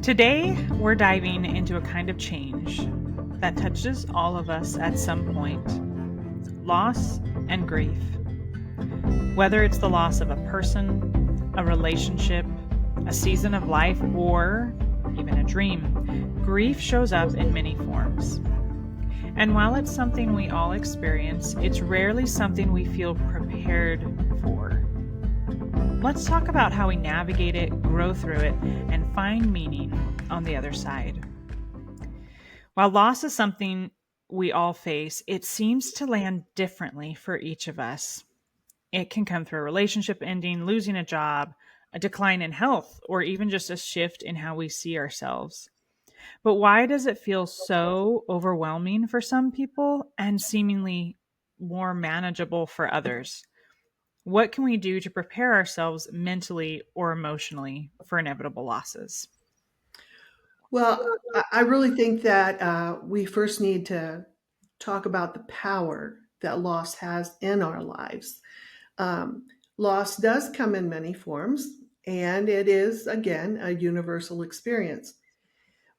Today, we're diving into a kind of change that touches all of us at some point: loss and grief. Whether it's the loss of a person, a relationship, a season of life, or even a dream, grief shows up in many forms. And while it's something we all experience, it's rarely something we feel prepared for. Let's talk about how we navigate it, grow through it, and find meaning on the other side. While loss is something we all face, it seems to land differently for each of us. It can come through a relationship ending, losing a job, a decline in health, or even just a shift in how we see ourselves. But why does it feel so overwhelming for some people and seemingly more manageable for others? What can we do to prepare ourselves mentally or emotionally for inevitable losses? Well, I really think that we first need to talk about the power that loss has in our lives. Um, Loss does come in many forms, and it is, again, a universal experience.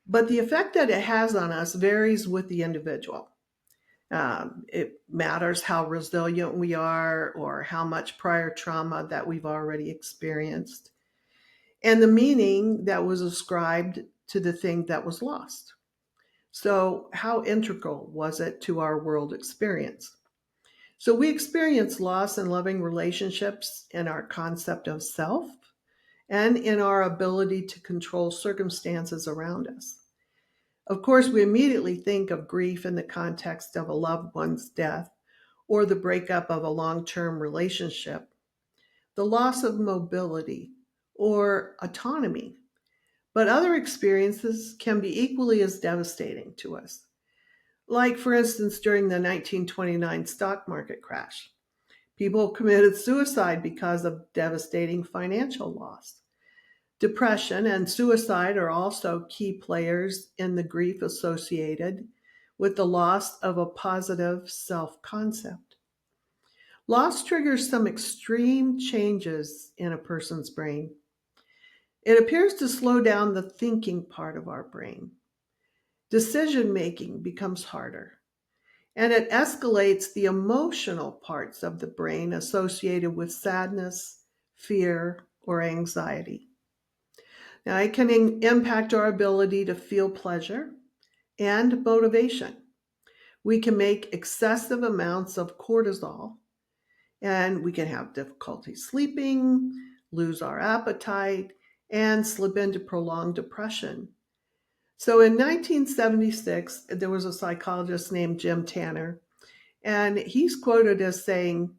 But the effect that it has on us varies with the individual. It matters how resilient we are or how much prior trauma that we've already experienced, and the meaning that was ascribed to the thing that was lost. So, how integral was it to our world experience? So, we experience loss in loving relationships in our concept of self and in our ability to control circumstances around us. Of course, we immediately think of grief in the context of a loved one's death or the breakup of a long term relationship, the loss of mobility or autonomy. But other experiences can be equally as devastating to us. Like, for instance, during the 1929 stock market crash, people committed suicide because of devastating financial loss. Depression and suicide are also key players in the grief associated with the loss of a positive self concept. Loss triggers some extreme changes in a person's brain. It appears to slow down the thinking part of our brain. Decision making becomes harder, and it escalates the emotional parts of the brain associated with sadness, fear, or anxiety. Now, it can impact our ability to feel pleasure and motivation. We can make excessive amounts of cortisol, and we can have difficulty sleeping, lose our appetite, and slip into prolonged depression. So in 1976, there was a psychologist named Jim Tanner, and he's quoted as saying,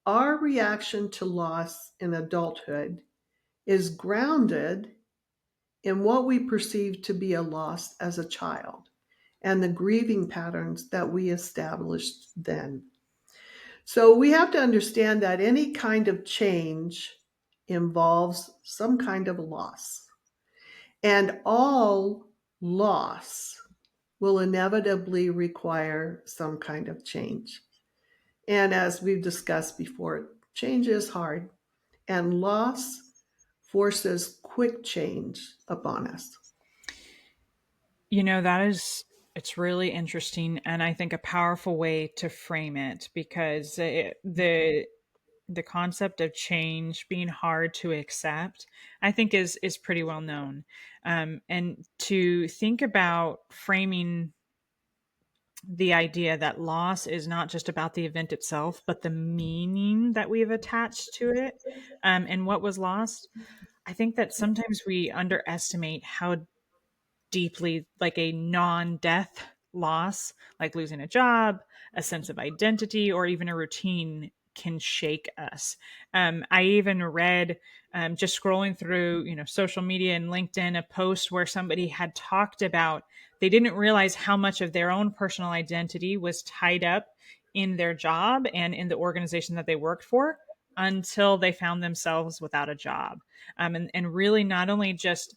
"Our reaction to loss in adulthood is grounded in what we perceive to be a loss as a child and the grieving patterns that we established then." So we have to understand that any kind of change involves some kind of loss, and all loss will inevitably require some kind of change. And as we've discussed before, change is hard, and loss forces quick change upon us. It's really interesting and I think a powerful way to frame it because the concept of change being hard to accept, I think is pretty well known. And to think about framing the idea that loss is not just about the event itself, but the meaning that we've attached to it, and what was lost. I think that sometimes we underestimate how deeply, like a non-death loss, like losing a job, a sense of identity, or even a routine can shake us. I even read, just scrolling through, social media and LinkedIn, a post where somebody had talked about they didn't realize how much of their own personal identity was tied up in their job and in the organization that they worked for until they found themselves without a job. And really not only just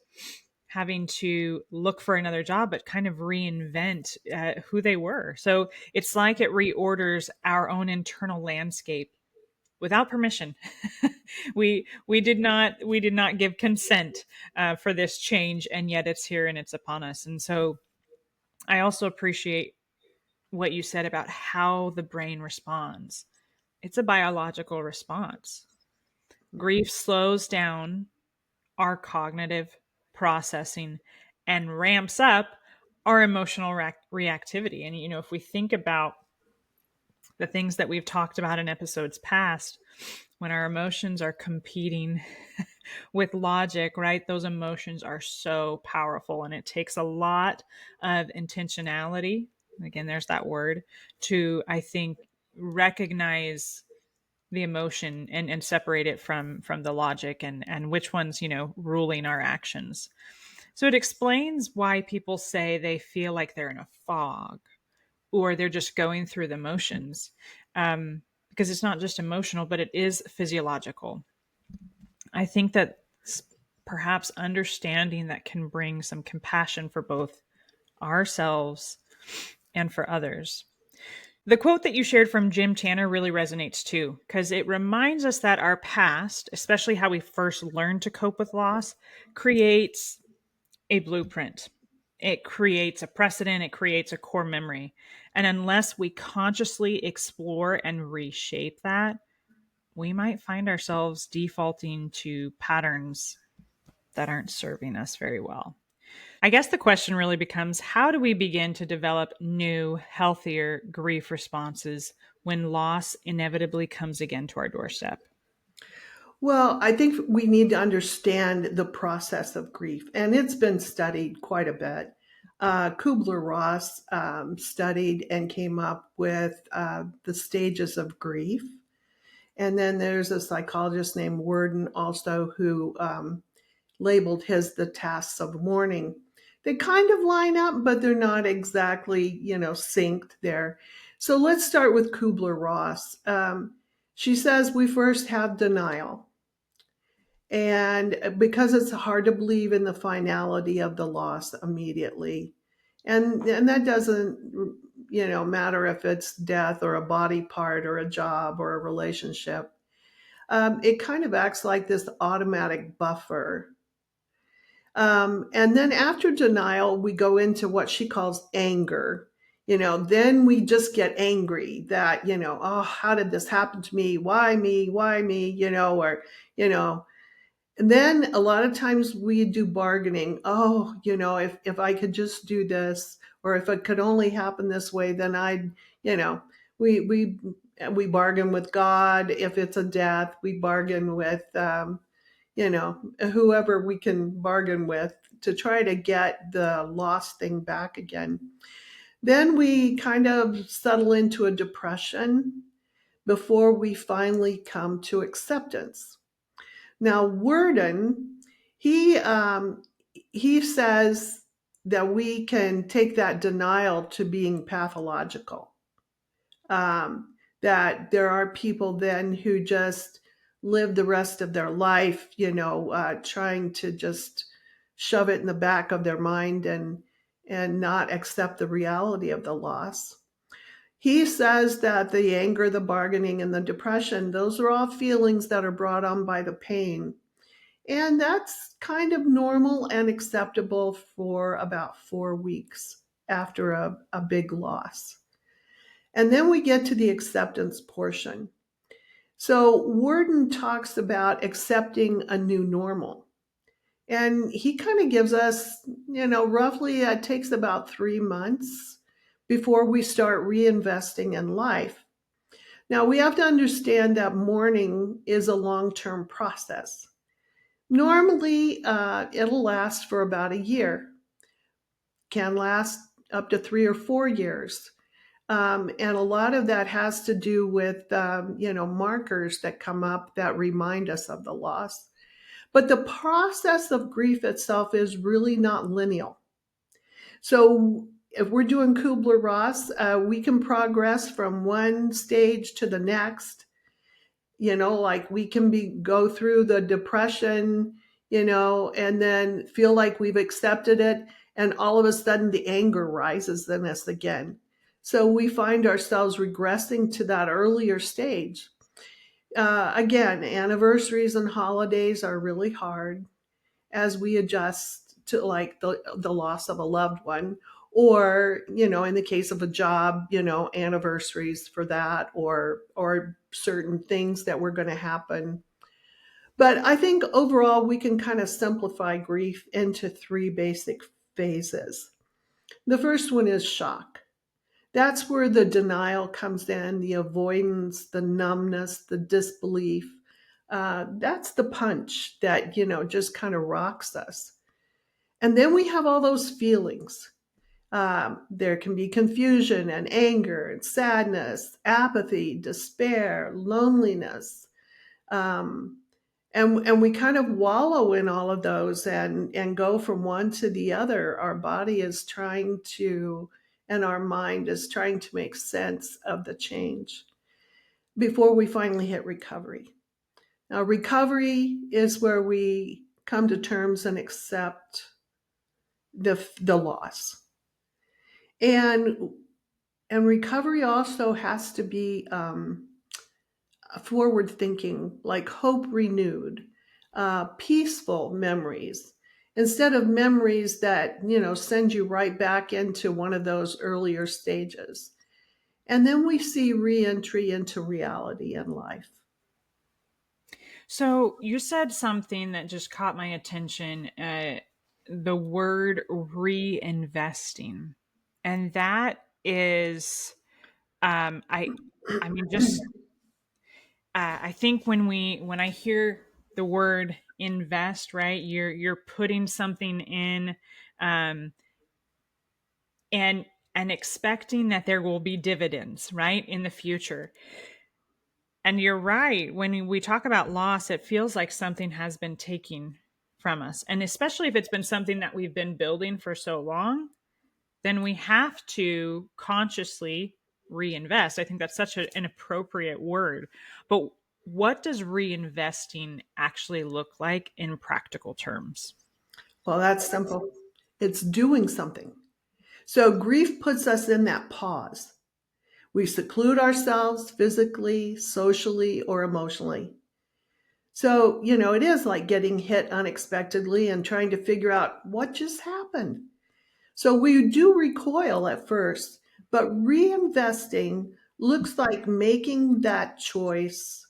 having to look for another job, but kind of reinvent who they were. So it's like it reorders our own internal landscape without permission. We did not give consent for this change, and yet it's here and it's upon us. And so I also appreciate what you said about how the brain responds. It's a biological response. Grief slows down our cognitive processing and ramps up our emotional reactivity. And, if we think about the things that we've talked about in episodes past, when our emotions are competing with logic, right? Those emotions are so powerful, and it takes a lot of intentionality. Again, there's that word to, I think, recognize the emotion and separate it from the logic and which one's ruling our actions. So it explains why people say they feel like they're in a fog or they're just going through the motions, because it's not just emotional, but it is physiological. I think that perhaps understanding that can bring some compassion for both ourselves and for others. The quote that you shared from Jim Tanner really resonates too, because it reminds us that our past, especially how we first learned to cope with loss, creates a blueprint. It creates a precedent, it creates a core memory. And unless we consciously explore and reshape that, we might find ourselves defaulting to patterns that aren't serving us very well. I guess the question really becomes, how do we begin to develop new, healthier grief responses when loss inevitably comes again to our doorstep? Well, I think we need to understand the process of grief, and it's been studied quite a bit. Kubler-Ross studied and came up with the stages of grief. And then there's a psychologist named Worden also who labeled his the tasks of mourning. They kind of line up, but they're not exactly, synced there. So let's start with Kubler-Ross. She says we first have denial. And because it's hard to believe in the finality of the loss immediately. And that doesn't, matter if it's death or a body part or a job or a relationship. It kind of acts like this automatic buffer. And then after denial, we go into what she calls anger. Then we just get angry that, oh, how did this happen to me? Why me? Why me? Or, and then a lot of times we do bargaining. Oh, if I could just do this, or if it could only happen this way, then I'd, you know, we we we bargain with God. If it's a death, we bargain with, whoever we can bargain with to try to get the lost thing back again. Then we kind of settle into a depression before we finally come to acceptance. Now, Worden, he he says that we can take that denial to being pathological. That there are people then who just live the rest of their life, trying to just shove it in the back of their mind and not accept the reality of the loss. He says that the anger, the bargaining, and the depression, those are all feelings that are brought on by the pain. And that's kind of normal and acceptable for about 4 weeks after a big loss. And then we get to the acceptance portion. So Worden talks about accepting a new normal. And he kind of gives us, roughly it takes about 3 months before we start reinvesting in life. Now, we have to understand that mourning is a long term process. Normally, it'll last for about a year, can last up to 3 or 4 years. And a lot of that has to do with, markers that come up that remind us of the loss. But the process of grief itself is really not linear. So if we're doing Kubler-Ross, we can progress from one stage to the next. Like we can go through the depression, and then feel like we've accepted it, and all of a sudden the anger rises in us again. So we find ourselves regressing to that earlier stage. Again, anniversaries and holidays are really hard as we adjust to like the loss of a loved one, or in the case of a job, anniversaries for that, or certain things that were going to happen. But I think overall we can kind of simplify grief into three basic phases. The first one is shock. That's where the denial comes in, the avoidance, the numbness, the disbelief. That's the punch that, just kind of rocks us. And then we have all those feelings. There can be confusion and anger and sadness, apathy, despair, loneliness. Um, and we kind of wallow in all of those and go from one to the other. Our body is trying to, and our mind is trying to make sense of the change before we finally hit recovery. Now, recovery is where we come to terms and accept the loss. And and recovery also has to be forward thinking, like hope renewed, peaceful memories, instead of memories that send you right back into one of those earlier stages. And then we see reentry into reality in life. So you said something that just caught my attention. The word reinvesting, and that is, um, I, I mean, just I think when I hear the word invest, right, you're putting something in, um, and expecting that there will be dividends, right, in the future. And you're right. When we talk about loss, it feels like something has been taken from us. And especially if it's been something that we've been building for so long, then we have to consciously reinvest. I think that's such an appropriate word. But what does reinvesting actually look like in practical terms? Well, that's simple. It's doing something. So grief puts us in that pause. We seclude ourselves physically, socially, or emotionally. So, it is like getting hit unexpectedly and trying to figure out what just happened. So we do recoil at first, but reinvesting looks like making that choice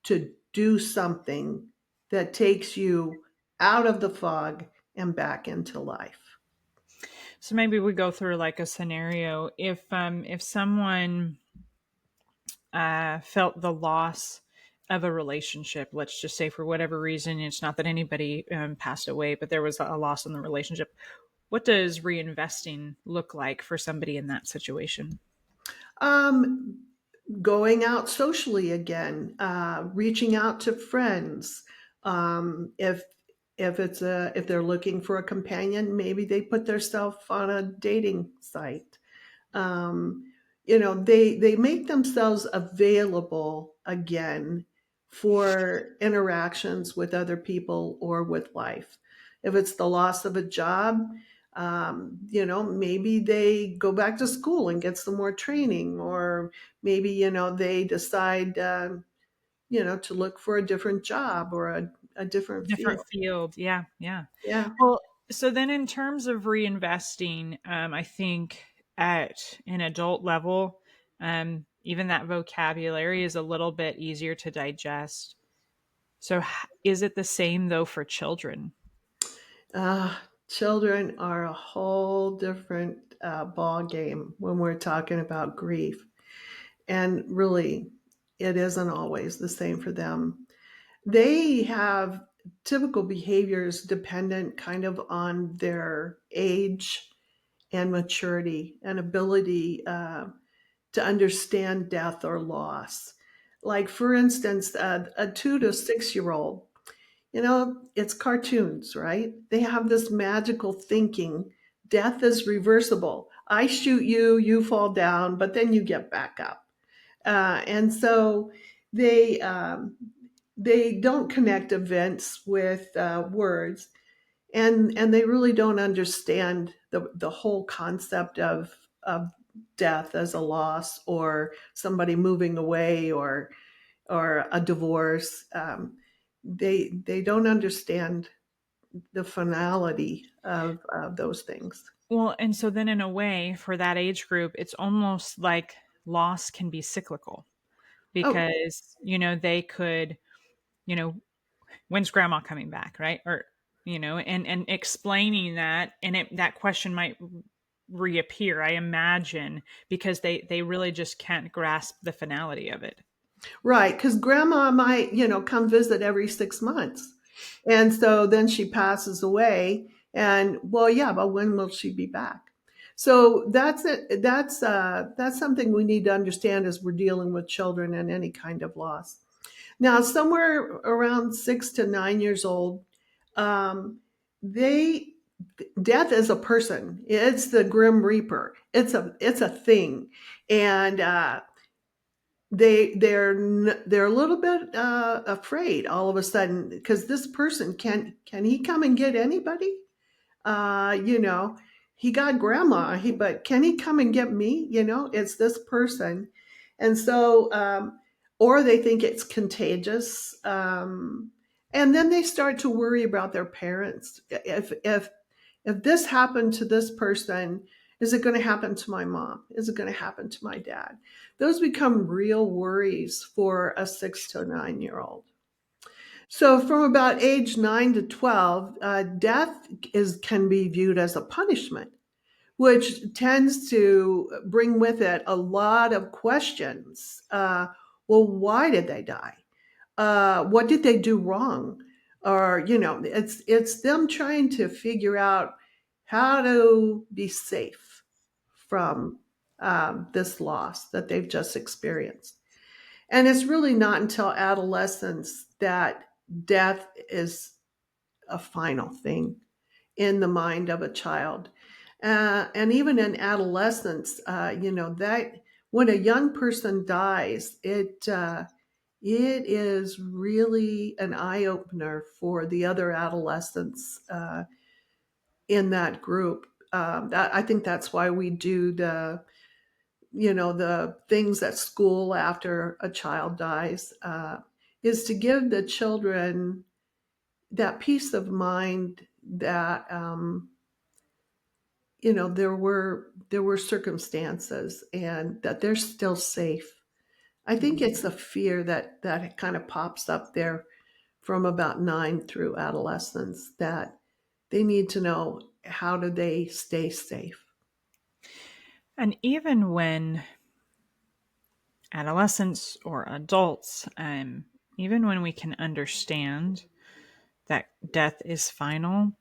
to do something that takes you out of the fog and back into life. So maybe we go through like a scenario. If someone felt the loss of a relationship, let's just say for whatever reason, it's not that anybody passed away, but there was a loss in the relationship. What does reinvesting look like for somebody in that situation? Um, Going out socially again, reaching out to friends. If they're looking for a companion, maybe they put themselves on a dating site. um, they make themselves available again for interactions with other people or with life. If it's the loss of a job, maybe they go back to school and get some more training, or maybe they decide to look for a different job or a different Different field. field. Yeah. Yeah. Yeah. Well, so then in terms of reinvesting, I think at an adult level, even that vocabulary is a little bit easier to digest. So is it the same though for children? Children are a whole different ball game when we're talking about grief. And really, it isn't always the same for them. They have typical behaviors dependent kind of on their age and maturity and ability to understand death or loss. Like, for instance, a 2 to 6 year old, it's cartoons, right? They have this magical thinking. Death is reversible. I shoot you, you fall down, but then you get back up. And so they um, they don't connect events with words, and they really don't understand the whole concept of death as a loss or somebody moving away, or or a divorce. They don't understand the finality of those things. Well, and so then in a way, for that age group, it's almost like loss can be cyclical Oh, because, they could, you know, when's grandma coming back, right? Or, and explaining that, and that question might reappear, I imagine, because they really just can't grasp the finality of it. right, because grandma might, come visit every 6 months. And so then she passes away. And well, yeah, but when will she be back? So that's it. That's something we need to understand as we're dealing with children and any kind of loss. Now, somewhere around 6 to 9 years old, um, they death is a person. It's the grim reaper. It's a thing, and they're a little bit afraid all of a sudden because this person can he come and get anybody? You know, he got grandma, but can he come and get me? It's this person. And so, or they think it's contagious. And then they start to worry about their parents. If this happened to this person, is it going to happen to my mom? Is it going to happen to my dad? Those become real worries for a 6 to 9 year old. So, from about age 9 to 12, death can be viewed as a punishment, which tends to bring with it a lot of questions. Well, why did they die? What did they do wrong? Or it's them trying to figure out how to be safe from this loss that they've just experienced. And it's really not until adolescence that death is a final thing in the mind of a child. And even in adolescence, that when a young person dies, it is really an eye opener for the other adolescents in that group. I think that's why we do the things at school after a child dies, is to give the children that peace of mind that there were circumstances and that they're still safe. I think it's a fear that kind of pops up there from about 9 through adolescence, that they need to know, how do they stay safe. And even when adolescents or adults, even when we can understand that death is final,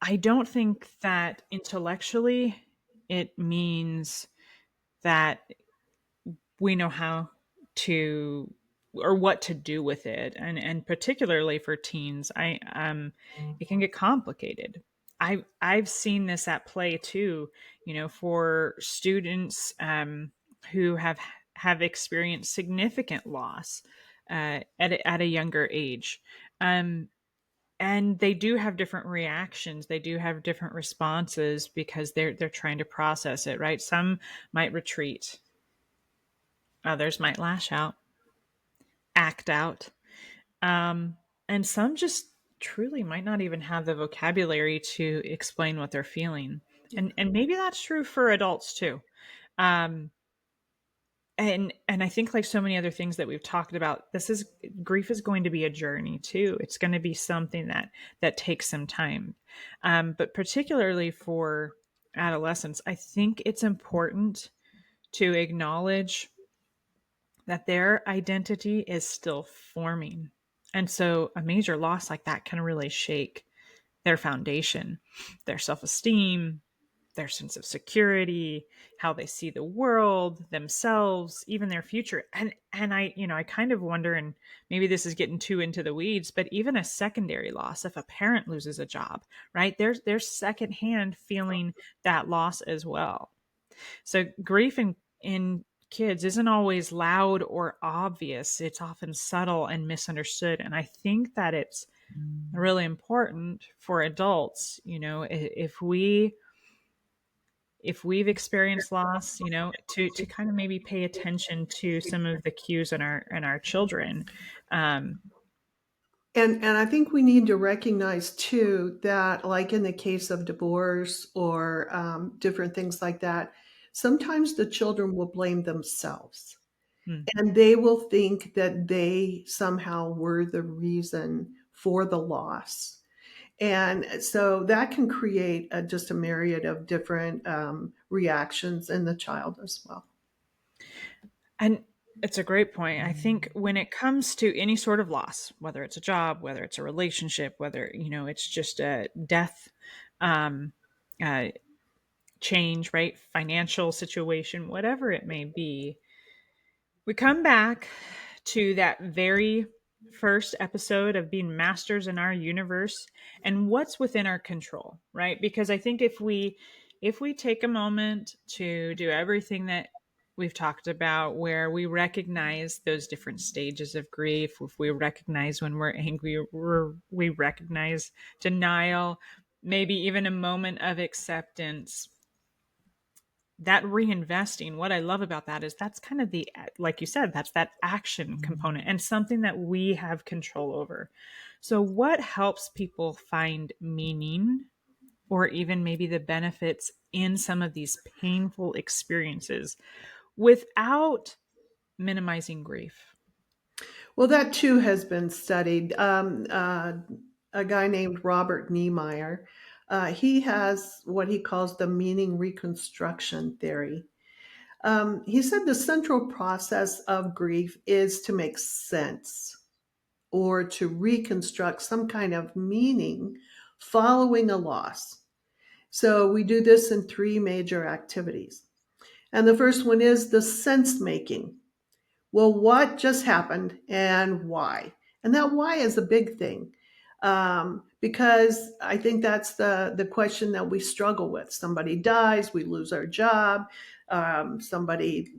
I don't think that intellectually it means that we know how to or what to do with it. And particularly for teens, I it can get complicated. I've seen this at play too, for students who have experienced significant loss at a younger age. um and they do have different reactions, they do have different responses because they're trying to process it, right? Some might retreat, others might lash out, act out, um, and some just truly might not even have the vocabulary to explain what they're feeling. And maybe that's true for adults too. Um, and I think, like so many other things that we've talked about, this is grief is going to be a journey too. It's going to be something that takes some time. But particularly for adolescents, I think it's important to acknowledge that their identity is still forming. And so a major loss like that can really shake their foundation, their self esteem, their sense of security, how they see the world, themselves, even their future. And I kind of wonder, and maybe this is getting too into the weeds, but even a secondary loss, if a parent loses a job, right? There's secondhand feeling that loss as well. So grief in kids isn't always loud or obvious. It's often subtle and misunderstood. And I think that it's really important for adults, if if we've experienced loss, to kind of maybe pay attention to some of the cues in our children. Um, And I think we need to recognize too that, like in the case of divorce or different things like that, sometimes the children will blame themselves hmm. and they will think that they somehow were the reason for the loss. And so that can create just a myriad of different reactions in the child as well. And it's a great point. I think when it comes to any sort of loss, whether it's a job, whether it's a relationship, whether, it's just a death, um, uh, change, right? Financial situation, whatever it may be, we come back to that very first episode of being masters in our universe and what's within our control, right? Because I think if we take a moment to do everything that we've talked about, where we recognize those different stages of grief, if we recognize when we're angry, we recognize denial, maybe even a moment of acceptance, that reinvesting, what I love about that is that's kind of the, like you said, that's that action component and something that we have control over. So what helps people find meaning or even maybe the benefits in some of these painful experiences without minimizing grief? Well, that too has been studied. A guy named Robert Niemeyer, he has what he calls the meaning reconstruction theory. He said the central process of grief is to make sense or to reconstruct some kind of meaning following a loss. So we do this in three major activities. And the first one is the sense making. Well, what just happened and why? And that why is a big thing, because I think that's the question that we struggle with. Somebody dies, we lose our job, somebody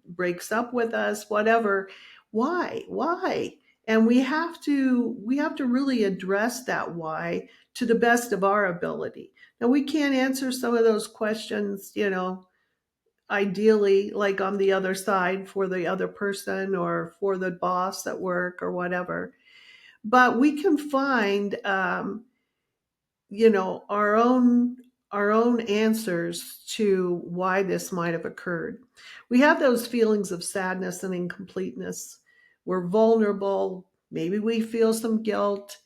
breaks up with us, whatever. Why? Why? And we have to really address that why to the best of our ability. Now we can't answer some of those questions, ideally like on the other side for the other person or for the boss at work or whatever, but we can find our own answers to why this might have occurred. We have those feelings of sadness and incompleteness. We're vulnerable, maybe we feel some guilt,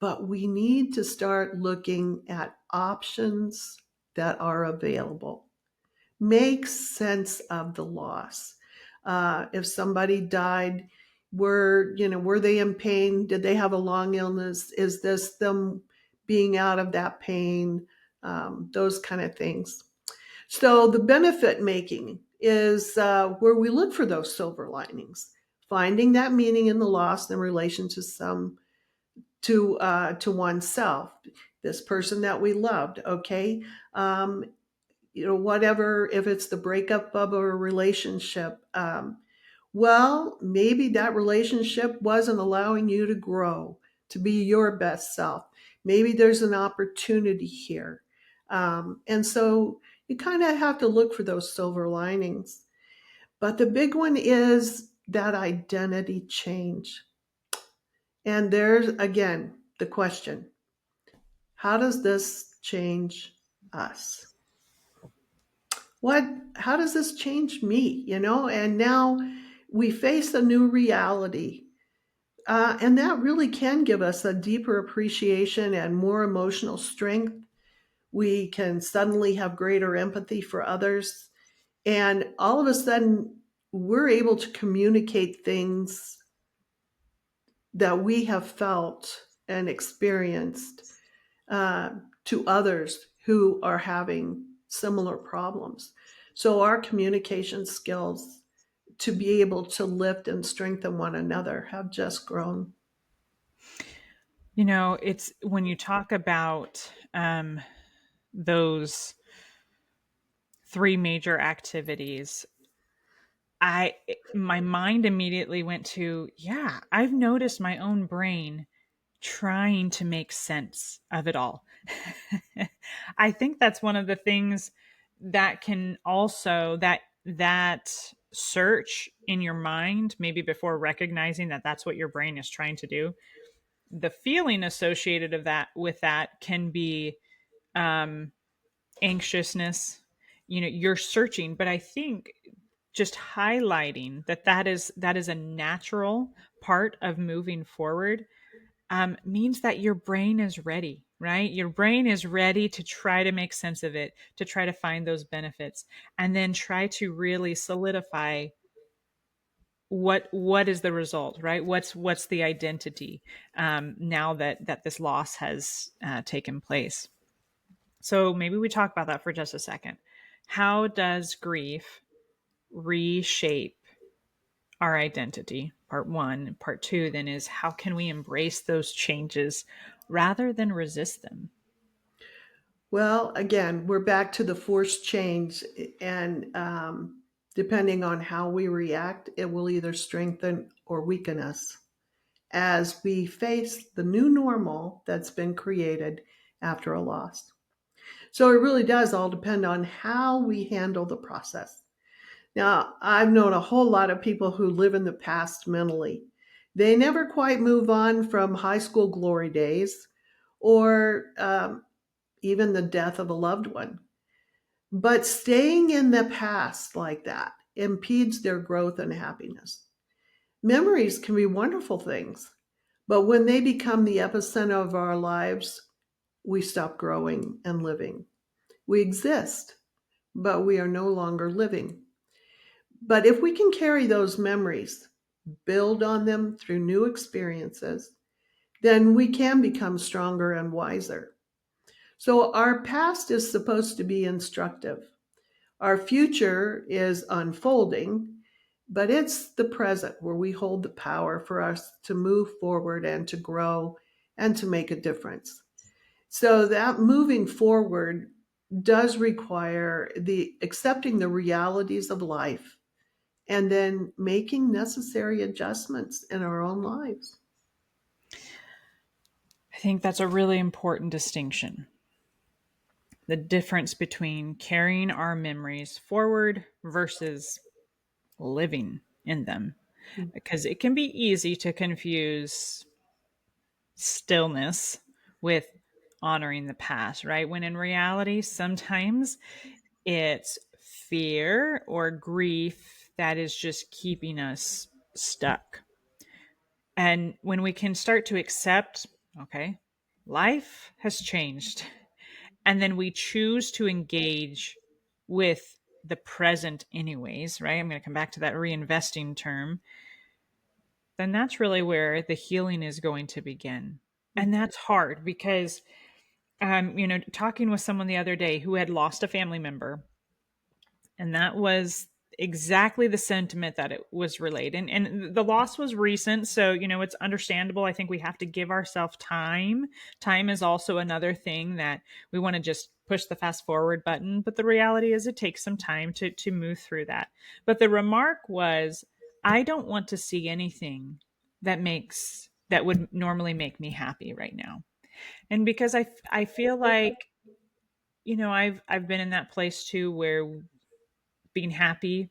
but we need to start looking at options that are available. Make sense of the loss. If somebody died, were they in pain? Did they have a long illness? Is this them being out of that pain? Those kind of things. So the benefit making is where we look for those silver linings, finding that meaning in the loss in relation to to oneself, this person that we loved. Okay, whatever, if it's the breakup of a relationship, well, maybe that relationship wasn't allowing you to grow, to be your best self. Maybe there's an opportunity here. And so you kind of have to look for those silver linings. But the big one is that identity change. And there's, again, the question: how does this change us? How does this change me? And now we face a new reality. And that really can give us a deeper appreciation and more emotional strength. We can suddenly have greater empathy for others. And all of a sudden, we're able to communicate things that we have felt and experienced uh, to others who are having similar problems. So our communication skills to be able to lift and strengthen one another have just grown. It's when you talk about those three major activities, I my mind immediately went to, yeah, I've noticed my own brain trying to make sense of it all. I think that's one of the things that can also that search in your mind, maybe before recognizing that that's what your brain is trying to do, the feeling associated of that with that can be um, anxiousness. You know, you're searching, but I think just highlighting that is a natural part of moving forward, means that your brain is ready, right? Your brain is ready to try to make sense of it, to try to find those benefits, and then try to really solidify what is the result, right? What's the identity, now that this loss has taken place. So maybe we talk about that for just a second. How does grief reshape our identity? Part one. Part two then is, how can we embrace those changes rather than resist them? Well, again, we're back to the forced change, and depending on how we react, it will either strengthen or weaken us as we face the new normal that's been created after a loss. So it really does all depend on how we handle the process. Now, I've known a whole lot of people who live in the past mentally. They never quite move on from high school glory days or even the death of a loved one. But staying in the past like that impedes their growth and happiness. Memories can be wonderful things, but when they become the epicenter of our lives, we stop growing and living. We exist, but we are no longer living. But if we can carry those memories, build on them through new experiences, then we can become stronger and wiser. So our past is supposed to be instructive. Our future is unfolding, but it's the present where we hold the power for us to move forward and to grow and to make a difference. So that moving forward does require the accepting the realities of life and then making necessary adjustments in our own lives. I think that's a really important distinction. The difference between carrying our memories forward versus living in them. Because it can be easy to confuse stillness with honoring the past, right? When in reality, sometimes it's fear or grief that is just keeping us stuck. And when we can start to accept, okay, life has changed, and then we choose to engage with the present, anyways, right? I'm going to come back to that reinvesting term. Then that's really where the healing is going to begin. And that's hard because, talking with someone the other day who had lost a family member, and that was exactly the sentiment that it was relayed. And the loss was recent, so it's understandable. I think we have to give ourselves time. Time is also another thing that we want to just push the fast forward button, but the reality is it takes some time to move through that. But the remark was, I don't want to see anything that would normally make me happy right now. And because I feel like, I've been in that place too, where being happy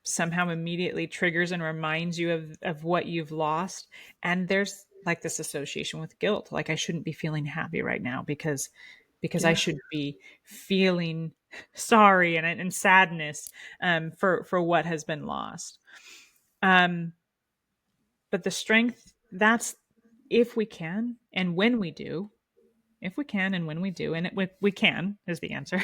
somehow immediately triggers and reminds you of what you've lost. And there's like this association with guilt, like I shouldn't be feeling happy right now because I Yeah. should be feeling sorry and sadness, for what has been lost. um but the strength, that's, if we can and when we do, if we can and when we do, and we can is the answer.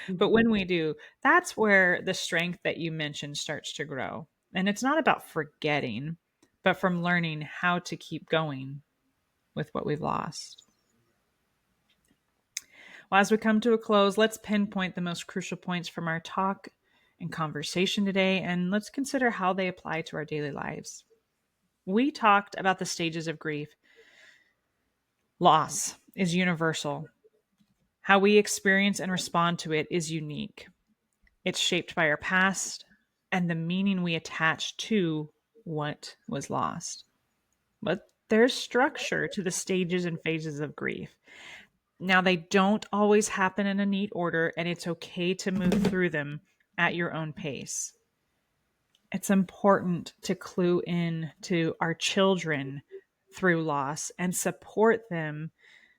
But when we do, that's where the strength that you mentioned starts to grow. And it's not about forgetting, but from learning how to keep going with what we've lost. Well, as we come to a close, let's pinpoint the most crucial points from our talk and conversation today, and let's consider how they apply to our daily lives. We talked about the stages of grief. Loss is universal. How we experience and respond to it is unique. It's shaped by our past and the meaning we attach to what was lost. But there's structure to the stages and phases of grief. Now, they don't always happen in a neat order, and it's okay to move through them at your own pace. It's important to clue in to our children through loss and support them.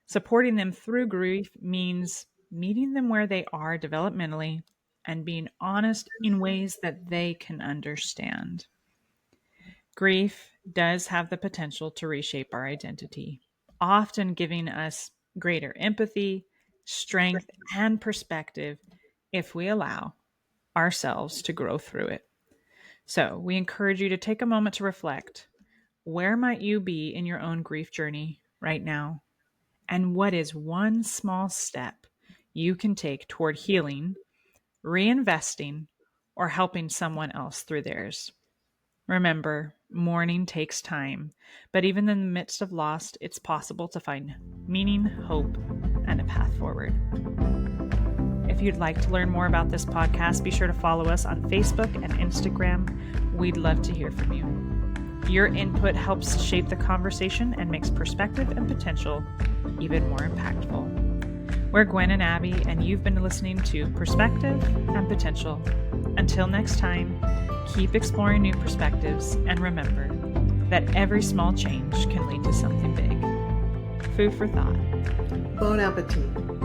Supporting them through grief means meeting them where they are developmentally and being honest in ways that they can understand. Grief does have the potential to reshape our identity, often giving us greater empathy, strength, and perspective if we allow ourselves to grow through it. So, we encourage you to take a moment to reflect. Where might you be in your own grief journey right now? And what is one small step you can take toward healing, reinvesting, or helping someone else through theirs? Remember, mourning takes time, but even in the midst of loss, it's possible to find meaning, hope, and a path forward. If you'd like to learn more about this podcast, be sure to follow us on Facebook and Instagram. We'd love to hear from you. Your input helps shape the conversation and makes perspective and potential even more impactful. We're Gwen and Abby, and you've been listening to Perspective and Potential. Until next time, keep exploring new perspectives, and remember that every small change can lead to something big. Food for thought. Bon appetit.